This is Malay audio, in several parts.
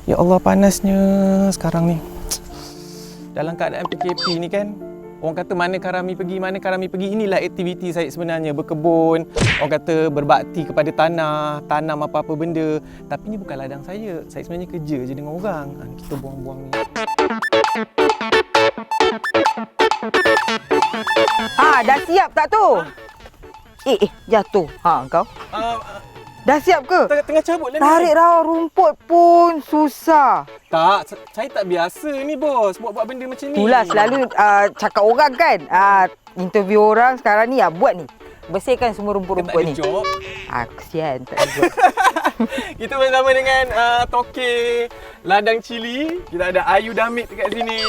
Ya Allah, panasnya sekarang ni. Dalam keadaan PKP ni kan, orang kata mana karami pergi. Inilah aktiviti saya sebenarnya, berkebun. Orang kata berbakti kepada tanah, tanam apa-apa benda. Tapi ni bukan ladang saya. Saya sebenarnya kerja je dengan orang. Kita buang-buang ni. Dah siap tak tu? Jatuh. Kau. Dah siap ke? Tengah cabut lah ni. Tarik rawa rumput pun susah. Tak, saya tak biasa ni bos buat benda macam ni. Itulah selalu cakap orang kan. Interview orang sekarang ni buat ni. Bersihkan semua rumput-rumput ni. Tak ada job. Kesian tak ada job. Kita bersama dengan Toke Ladang Cili. Kita ada Ayu Damit dekat sini.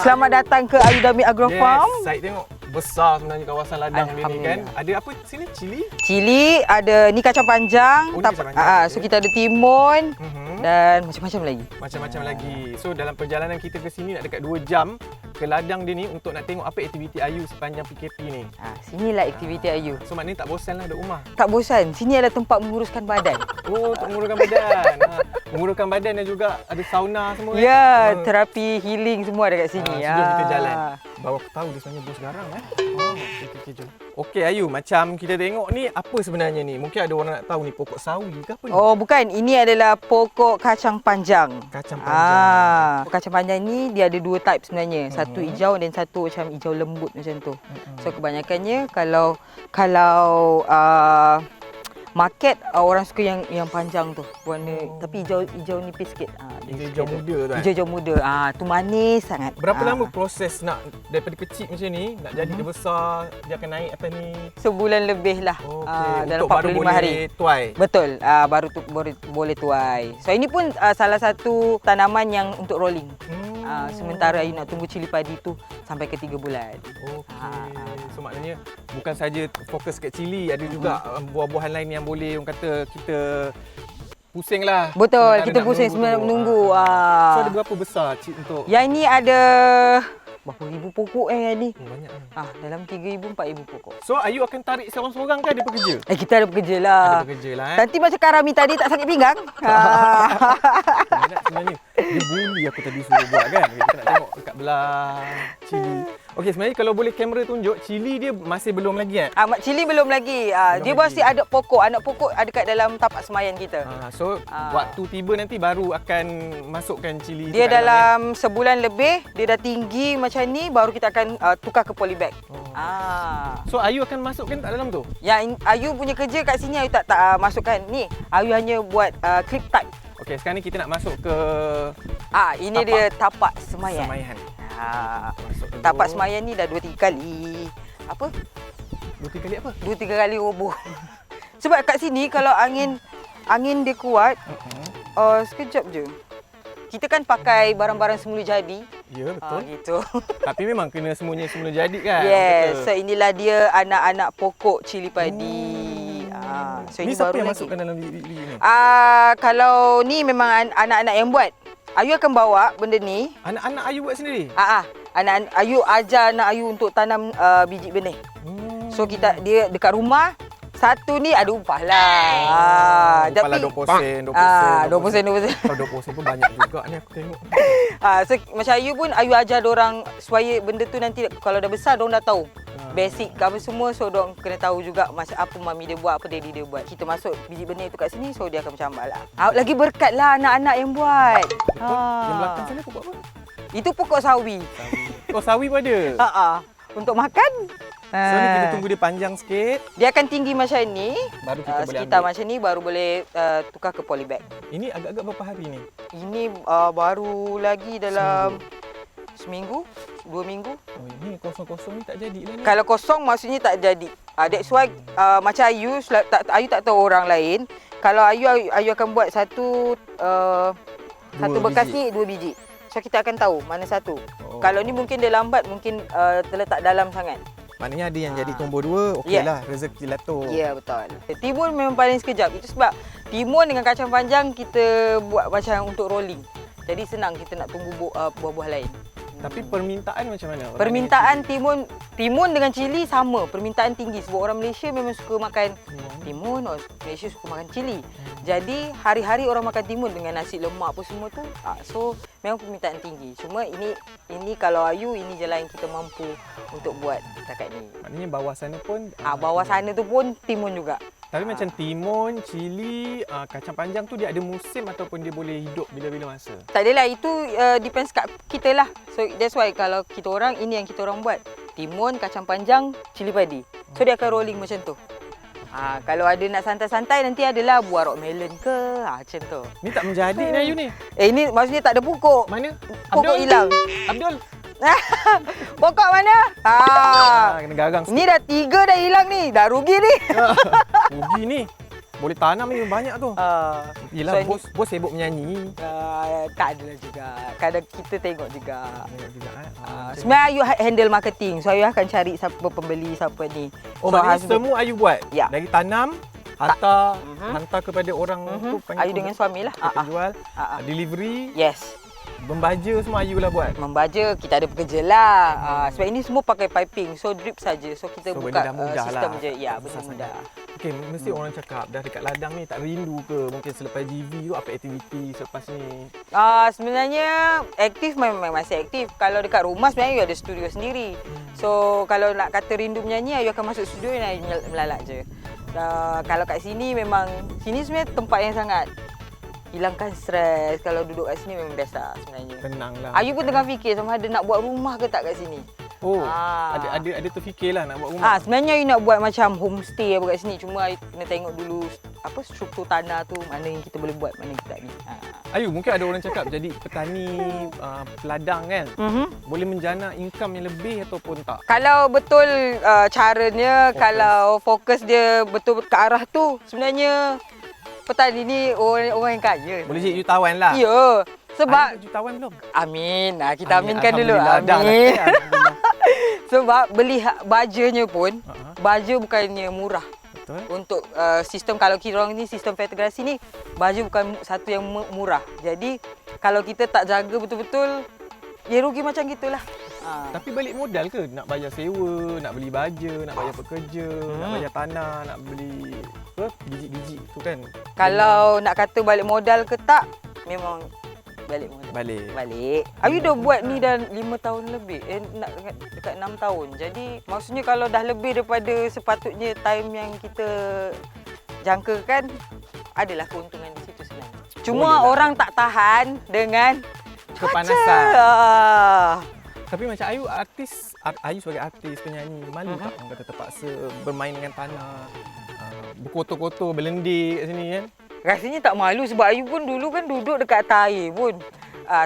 Selamat datang ke Ayu Damit Agro Farm. Saya tengok besar sebenarnya kawasan ladang dia ni kan. Ada apa sini? Cili? Cili, ada ni kacang panjang. Kacang panjang. So kita ada timun. Dan macam-macam lagi. Macam-macam lagi. So dalam perjalanan kita ke sini nak dekat 2 jam ke ladang dia ni untuk nak tengok apa aktiviti Ayu sepanjang PKP ni. Sinilah aktiviti Ayu. So maknanya tak bosan lah duduk rumah? Tak bosan. Sini adalah tempat menguruskan badan. Untuk menguruskan badan. Menguruskan badan dan juga ada sauna semua. Ya, terapi healing semua dekat sini. Jom kita jalan. Baru aku tahu dia sebenarnya bos garang okey, jom. Okey Ayu, macam kita tengok ni apa sebenarnya ni? Mungkin ada orang nak tahu ni pokok sawi ke apa ni? Bukan. Ini adalah pokok kacang panjang. Kacang panjang. Kacang panjang ni dia ada 2 type sebenarnya. Satu hijau dan satu macam hijau lembut macam tu. So kebanyakannya kalau market orang suka yang panjang tu warna tapi hijau nipis sikit. Hijau muda tu. Hijau muda. Tu manis sangat. Berapa lama proses nak daripada kecil macam ni nak jadi dia besar, dia akan naik atas ni? Sebulan lebih lah. Dalam 45 baru hari. Tuai. Betul. Baru boleh tuai. So ini pun salah satu tanaman yang untuk rolling. Sementara Ayu nak tunggu cili padi tu sampai ke 3 bulan. So maknanya bukan saja fokus kat cili, ada juga buah-buahan lain yang boleh orang kata kita pusing lah. Betul, kita pusing sebenarnya menunggu. So ada berapa besar untuk? Yang ini ada berapa ribu pokok yang ni? Banyak ni. Dalam 3,000 4,000 pokok. So Ayu akan tarik seorang-seorang ke ada pekerja? Kita ada pekerja lah. Ada pekerja lah. Nanti macam Karami tadi tak sakit pinggang. Sebenarnya dia bully aku tadi suruh buat kan. Kita nak tengok dekat belah cili. Okey, sebenarnya kalau boleh kamera tunjuk, cili dia masih belum lagi kan? Cili belum lagi. Dia masih ada pokok. Anak pokok ada kat dalam tapak semayan kita. So waktu tiba nanti baru akan masukkan cili. Dia dalam sebulan lebih, dia dah tinggi macam ni, baru kita akan tukar ke polybag. So Ayu akan masukkan tak dalam tu? Yang Ayu punya kerja kat sini Ayu tak masukkan. Ni Ayu hanya buat clip type. Okey, sekarang ni kita nak masuk ke ini tapak. Dia tapak semayan. Tapak semayan ni dah 2-3 kali. Apa? 2-3 kali apa? 2-3 kali roboh. Sebab kat sini kalau angin dia kuat, sekejap je. Kita kan pakai barang-barang semula jadi. Ya, betul. Gitu. Tapi memang kena semuanya semula jadi kan? Yes. So inilah dia anak-anak pokok cili padi. So ini ini siapa baru yang lagi masukkan dalam bilik ni? Kalau ni memang anak-anak yang buat. Ayu akan bawa benda ni. Anak-anak Ayu buat sendiri? Anak Ayu ajar anak Ayu untuk tanam biji benih. So dia dekat rumah. Satu ni ada upah lah. Upah lah 20%. 20%. Kalau 20% pun banyak juga ni aku tengok. So, macam Ayu pun, Ayu ajar diorang supaya benda tu nanti kalau dah besar, diorang dah tahu. Basic apa semua, so diorang kena tahu juga macam apa mami dia buat, apa daddy dia buat. Kita masuk biji benih tu kat sini, so dia akan macam lah. Lagi berkat lah anak-anak yang buat. Yang belakang sana pokok apa? Itu pokok sawi. Sawi pun ada? Untuk makan. So ni kita tunggu dia panjang sikit. Dia akan tinggi macam ni. Baru kita boleh sekitar ambil. Macam ni baru boleh tukar ke polybag. Ini agak-agak berapa hari ni? Ini baru lagi dalam seminggu, 2 minggu. Ini kosong-kosong ni tak jadi lah ni. Kalau kosong maksudnya tak jadi. That's why macam Ayu tak tahu orang lain. Kalau Ayu akan buat satu bekas ni 2 biji. So kita akan tahu mana satu. Kalau ni mungkin dia lambat, mungkin terletak dalam sangat. Maknanya ada yang jadi nombor 2, okeylah, rezeki lah tu. Ya, betul. Timun memang paling sekejap. Itu sebab timun dengan kacang panjang kita buat macam untuk rolling. Jadi senang kita nak tunggu buah-buah lain. Tapi permintaan macam mana? Orang Permintaan timun dengan cili sama, permintaan tinggi sebab orang Malaysia memang suka makan timun, orang Malaysia suka makan cili. Jadi hari-hari orang makan timun dengan nasi lemak apa semua tu. So memang permintaan tinggi. Cuma ini kalau Ayu ini je lah yang kita mampu untuk buat setakat ni. maknanya bawah sana pun Bawah sana tu pun timun juga. Tapi macam timun, cili, kacang panjang tu dia ada musim ataupun dia boleh hidup bila-bila masa? Tak adalah, itu depends kat kita lah. So that's why kalau kita orang, ini yang kita orang buat. Timun, kacang panjang, cili padi. So dia akan rolling macam tu. Kalau ada nak santai-santai nanti adalah buah rock melon ke, macam tu. Ni tak menjadi ni Ayu ni. Ini maksudnya tak ada pokok. Mana? Pokok hilang. Abdul. Pokok mana? Kena garang sikit. Ni dah 3 dah hilang ni. Dah rugi ni. Rugi ni. Boleh tanam ni banyak tu. Yelah, so bos sibuk menyanyi. Tak adalah juga. Kadang kita tengok juga. Macam Sebenarnya Ayu handle marketing. So Ayu akan cari siapa pembeli, siapa ni. Oh, so, maknanya semua Ayu buat? Ya. Dari tanam, hantar kepada orang tu panggil Ayu dengan suami lah. penjual, delivery, Yes. membaja semua Ayu lah buat. Membaja, kita ada pekerja lah. Sebab ini semua pakai piping. So drip saja. So kita So, buka benda dah mudah sistem lah. je. Ya, benda Susah mudah. Okey, mesti orang cakap dah dekat ladang ni tak rindu ke? Mungkin selepas GV tu apa aktiviti selepas ni? Sebenarnya aktif memang masih aktif. Kalau dekat rumah sebenarnya Ayu ada studio sendiri. So kalau nak kata rindu menyanyi, Ayu akan masuk studio dan Ayu melalak je. Kalau kat sini memang, sini sebenarnya tempat yang sangat hilangkan stres. Kalau duduk kat sini memang best lah sebenarnya. Tenang lah. Ayu pun tengah fikir sama ada nak buat rumah ke tak kat sini. Oh, ada terfikirlah nak buat rumah. Sebenarnya Ayu nak buat macam homestay apa kat sini. Cuma Ayu kena tengok dulu apa struktur tanah tu, mana yang kita boleh buat, mana yang tak ni. Ayu, mungkin ada orang cakap jadi petani peladang kan, boleh menjana income yang lebih ataupun tak? Kalau betul caranya, kalau fokus dia betul ke arah tu, sebenarnya petani ni orang yang kaya. Boleh jadi jutawan lah. Ya. Sebab Ada jutawan belum? Amin. Kita aminkan dulu. Alhamdulillah, Amin. dah lah. Sebab beli bajanya pun, baja bukannya murah. Betul. Untuk sistem, kalau kita orang ni sistem federasi ni, baja bukan satu yang murah. Jadi kalau kita tak jaga betul-betul, ya rugi macam gitulah. Tapi balik modal ke? Nak bayar sewa, nak beli baja, nak bayar pekerja, nak bayar tanah, nak beli biji-biji tu kan? Kalau nak kata balik modal ke tak, memang balik modal. Balik. Ayu dah buat ni dah 5 tahun lebih. Nak dekat 6 tahun. Jadi maksudnya kalau dah lebih daripada sepatutnya time yang kita jangkakan, adalah keuntungan di situ sebenarnya. Cuma orang tak tahan dengan kepanasan. Tapi macam Ayu sebagai artis, penyanyi, malu tak orang kata terpaksa bermain dengan tanah, berkotor-kotor, berlendir kat sini kan? Rasanya tak malu sebab Ayu pun dulu kan duduk dekat atas air pun.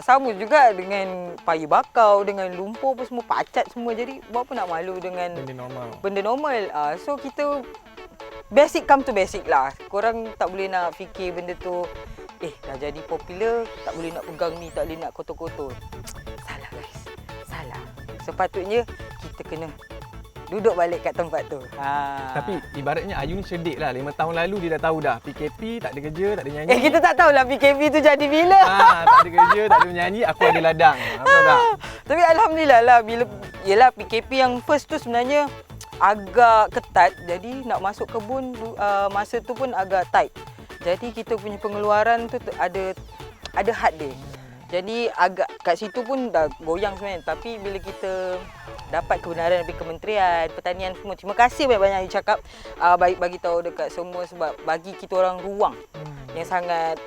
Sama juga dengan payung bakau, dengan lumpur pun semua, pacat semua. Jadi buat apa nak malu dengan benda normal. So kita basic come to basic lah. Korang tak boleh nak fikir benda tu, dah jadi popular, tak boleh nak pegang ni, tak boleh nak kotor-kotor. Salah guys, salah. Sepatutnya kita kena duduk balik kat tempat tu. Tapi ibaratnya Ayu ni cerdik lah. 5 tahun lalu dia dah tahu dah PKP, tak ada kerja, tak ada nyanyi. Kita tak tahulah PKP tu jadi bila. Tak ada kerja, tak ada menyanyi, aku ada ladang. Apa tak? Tapi alhamdulillah lah, bila yelah PKP yang first tu sebenarnya agak ketat. Jadi nak masuk kebun masa tu pun agak tight. Jadi kita punya pengeluaran tu ada had dia. Jadi agak kat situ pun dah goyang sebenarnya. Tapi bila kita dapat kebenaran dari Kementerian Pertanian semua, terima kasih banyak-banyak you cakap, bagi tahu dekat semua, sebab bagi kita orang ruang yang sangat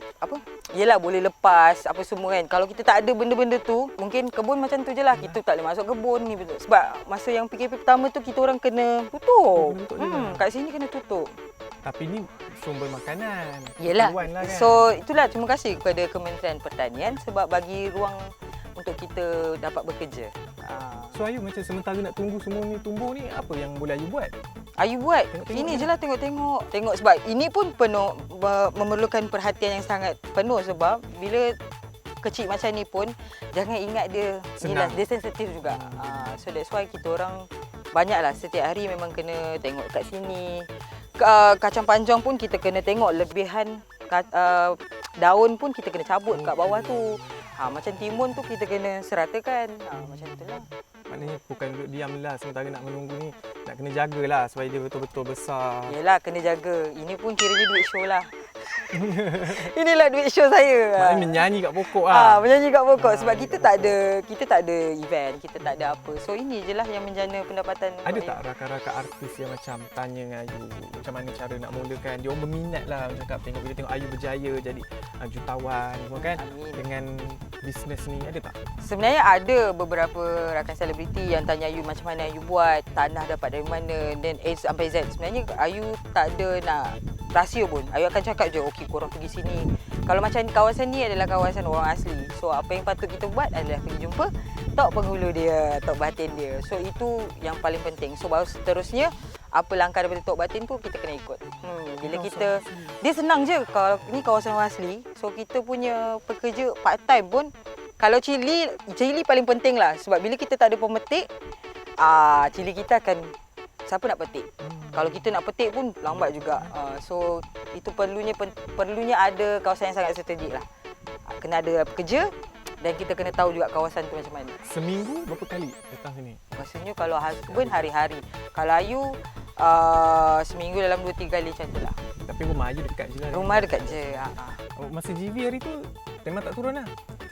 yelah boleh lepas apa semua kan. Kalau kita tak ada benda-benda tu, mungkin kebun macam tu je lah. Kita tak boleh masuk kebun ni betul. Sebab masa yang PKP pertama tu kita orang kena tutup. Kat sini kena tutup. Tapi ni sumber makanan. Yelah. Lah kan? So itulah, terima kasih kepada Kementerian Pertanian sebab bagi ruang untuk kita dapat bekerja. So Ayu macam sementara nak tunggu semua ni tumbuh ni, apa yang boleh Ayu buat? Ayu buat Tengok-tengok ini ni. je lah, tengok sebab ini pun penuh memerlukan perhatian yang sangat penuh. Sebab bila kecil macam ni pun jangan ingat dia Senang. dia sensitif juga. So that's why kita orang banyaklah setiap hari memang kena tengok kat sini. Kacang panjang pun kita kena tengok lebihan daun pun kita kena cabut kat bawah tu. Macam timun tu kita kena seratakan. Macam tu lah. Maknanya bukan duduk diam lah sementara nak menunggu ni. Nak kena jagalah supaya dia betul-betul besar. Yelah, kena jaga. Ini pun kiranya duit show lah. Inilah duit show saya. Maknanya menyanyi kat pokok lah. Menyanyi kat pokok sebab kita tak ada event, kita tak ada apa. So ini je lah yang menjana pendapatan. Ada tak rakan-rakan artis yang macam tanya dengan Ayu macam mana cara nak mulakan? Dia orang berminat lah macam cakap bila tengok Ayu berjaya jadi jutawan semua kan. Amin. Dengan bisnes ni ada tak? Sebenarnya ada beberapa rakan selebriti yang tanya Ayu macam mana Ayu buat, tanah dapat dari mana, dan A sampai Z. Sebenarnya Ayu tak ada nak rahsia pun. Ayu akan cakap je, okey korang pergi sini. Kalau macam kawasan ni adalah kawasan orang asli. So apa yang patut kita buat adalah pergi jumpa tok penghulu dia, tok batin dia. So itu yang paling penting. So baru seterusnya apa langkah daripada tok batin tu kita kena ikut. Bila kita dia senang je kalau ni kawasan orang asli. So kita punya pekerja part time pun kalau cili paling penting lah sebab bila kita tak ada pemetik cili kita akan siapa nak petik. Kalau kita nak petik pun lambat juga. So itu perlunya ada kawasan yang sangat strategik lah. Kena ada pekerja dan kita kena tahu juga kawasan tu macam mana. Seminggu berapa kali datang sini? Rasanya kalau husband hari-hari. Kalau Ayu seminggu dalam 2-3 kali macam tu lah. Tapi rumah Ayu dekat je lah. Rumah dekat je. Masa GV hari tu memang tak turun lah?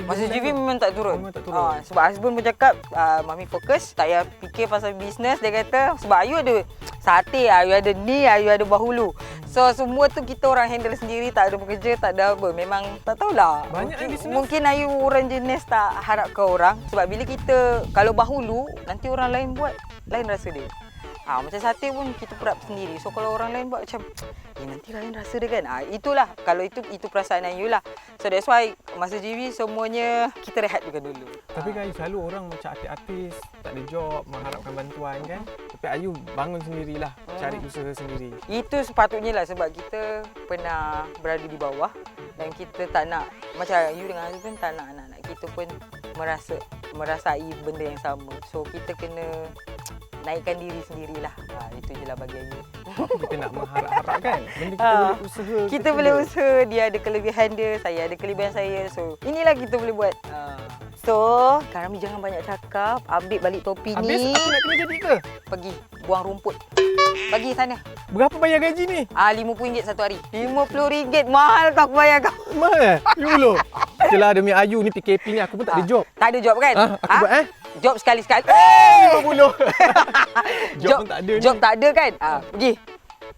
Masa GV memang tak turun. Memang tak turun. Sebab husband pun cakap Mami fokus, tak payah fikir pasal bisnes. Dia kata sebab Ayu ada sate, Ayu ada ni, Ayu ada bahulu. So semua tu kita orang handle sendiri, tak ada bekerja, tak ada apa. Memang tak tahulah. Banyak bisnes. Mungkin Ayu orang jenis tak harap ke orang. Sebab bila kita, kalau bahulu, nanti orang lain buat, lain rasa dia. Macam sate pun kita perap sendiri. So kalau orang lain buat macam nanti lain rasa dia kan. Itulah kalau itu perasaan Ayu lah. So that's why masa GV semuanya kita rehat juga dulu. Tapi kan selalu orang macam artis-artis tak ada job, mengharapkan bantuan kan. Tapi Ayu bangun sendirilah, cari usaha sendiri. Itu sepatutnya lah sebab kita pernah berada di bawah dan kita tak nak macam Ayu dengan husband tak nak anak-anak kita pun merasai benda yang sama. So kita kena naikkan diri sendirilah. Itu je lah bagi Ayu. Kita nak mengharap-harap kan. Benda kita boleh usaha. Kita boleh usaha. Dia ada kelebihan dia, saya ada kelebihan saya. So inilah kita boleh buat. So Karami jangan banyak cakap. Ambil balik topi Habis ni. aku nak kena jadi ke? Pergi buang rumput. Bagi sana. Berapa bayar gaji ni? RM50 satu hari. RM50 mahal kau aku bayar kau. Mahal? RM50? Yelah demi Ayu ni PKP ni aku pun tak ada job. Tak ada job kan? Aku buat Job sekali-sekali. RM50. Job pun tak ada ni. Job tak ada kan? Pergi.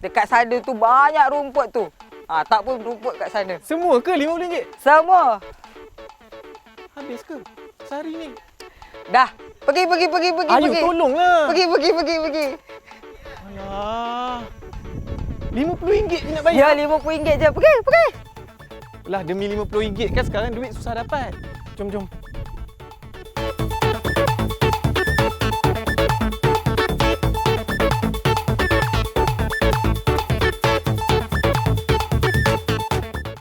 Dekat sana tu banyak rumput tu. Tak pun rumput kat sana. Semua ke RM50? Semua. Habis ke? Sehari ni? Dah. Pergi. Ayu tolonglah. Pergi. Alah. RM50 je nak bayar. Ya, RM50 je. Pergi. Lah demi RM50 kan sekarang duit susah dapat. Jom.